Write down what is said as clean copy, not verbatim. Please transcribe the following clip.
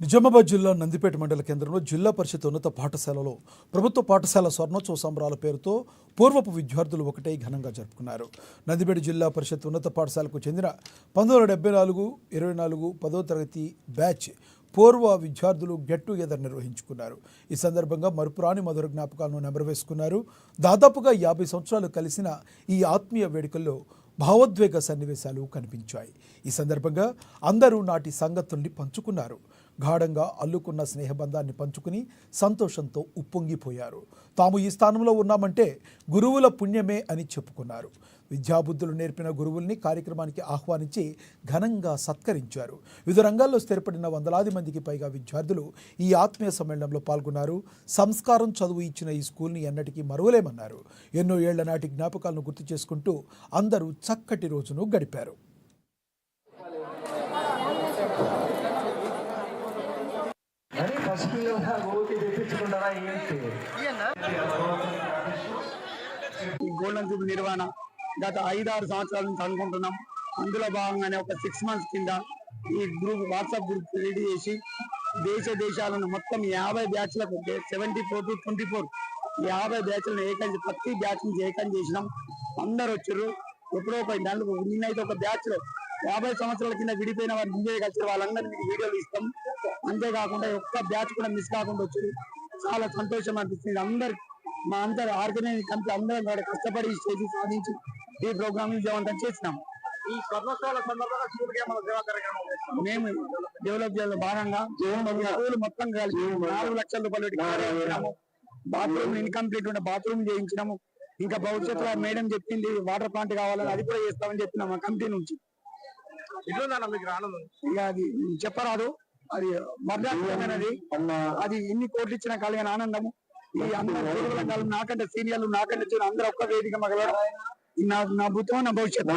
నిజామాబాద్ జిల్లా నందిపేట మండల కేంద్రంలో జిల్లా పరిషత్ ఉన్నత పాఠశాలలో ప్రభుత్వ పాఠశాల స్వర్ణోత్సవ సంబరాల పేరుతో పూర్వపు విద్యార్థులు ఒకటే ఘనంగా జరుపుకున్నారు. నందిపేట జిల్లా పరిషత్ ఉన్నత పాఠశాలకు చెందిన 1974-24 10వ తరగతి బ్యాచ్ పూర్వ విద్యార్థులు గెట్ టుగెదర్ నిర్వహించుకున్నారు. ఈ సందర్భంగా మరుపురాని మధుర జ్ఞాపకాలను నెమరవేసుకున్నారు. దాదాపుగా 50 సంవత్సరాలు కలిసిన ఈ ఆత్మీయ వేడుకల్లో భావోద్వేగ సన్నివేశాలు కనిపించాయి. ఈ సందర్భంగా అందరూ నాటి సంగతుల్ని పంచుకున్నారు. గాఢంగా అల్లుకున్న స్నేహబంధాన్ని పంచుకుని సంతోషంతో ఉప్పొంగిపోయారు. తాము ఈ స్థానంలో ఉన్నామంటే గురువుల పుణ్యమే అని చెప్పుకున్నారు. విద్యాబుద్ధులు నేర్పిన గురువుల్ని కార్యక్రమానికి ఆహ్వానించి ఘనంగా సత్కరించారు. వివిధ రంగాల్లో స్థిరపడిన వందలాది మందికి పైగా విద్యార్థులు ఈ ఆత్మీయ సమ్మేళనంలో పాల్గొన్నారు. సంస్కారం చదువు ఇచ్చిన ఈ స్కూల్ని ఎన్నటికీ మరువలేమన్నారు. ఎన్నో ఏళ్ల నాటి జ్ఞాపకాలను గుర్తు చేసుకుంటూ అందరూ చక్కటి రోజును గడిపారు. గోల్డెన్ జూబ్లీ నిర్వహణ గత 5-6 సంవత్సరాల నుంచి అనుకుంటున్నాం. అందులో భాగంగానే ఒక 6 months కింద ఈ గ్రూప్ వాట్సాప్ గ్రూప్ రెడీ చేసి దేశాలను మొత్తం 50 బ్యాచ్లకు 74 to 24 50 బ్యాచ్లను ఏకం ప్రతి బ్యాచ్ నుంచి ఏకం చేసినాం. అందరు వచ్చారు. ఎప్పుడో ఒక నిన్నైతే ఒక బ్యాచ్ లో 50 సంవత్సరాల కింద విడిపోయిన వారు ముందే కలిసి వాళ్ళందరినీ వీడియోలు ఇస్తాం. అంతేకాకుండా ఒక్క బ్యాచ్ కూడా మిస్ కాకుండా వచ్చారు. చాలా సంతోషం అనిపిస్తుంది. అందరు మా అందరు ఆర్గనైజింగ్ కమిటీ అందరం కూడా కష్టపడి స్టేజ్ సాధించి ఈ ప్రోగ్రామ్ విజయవంతం చేసినాం. ఈ స్వర్ణోత్సవాల సందర్భంగా మేము డెవలప్ చేయాలి భాగంగా స్కూల్ మొత్తం కలిసి 4 లక్షల రూపాయలు పెట్టి బాత్రూమ్ ఇన్కంప్లీట్ ఉండే బాత్రూమ్ చేయించినాము. ఇంకా భవిష్యత్తులో మేడం చెప్పింది వాటర్ ప్లాంట్ కావాలని అది కూడా చేస్తామని చెప్పినాం మా కమిటీ నుంచి. ఇక అది చెప్పరాదు, అది మర్యాదమైనది. అది ఎన్ని కోట్లు ఇచ్చినా కలిగిన ఆనందము. ఈ అందరూ నాకంటే సీనియర్లు నాకంటే అందరూ ఒక్క వేదిక మగలడం నా భూతం నా భవిష్యత్తు.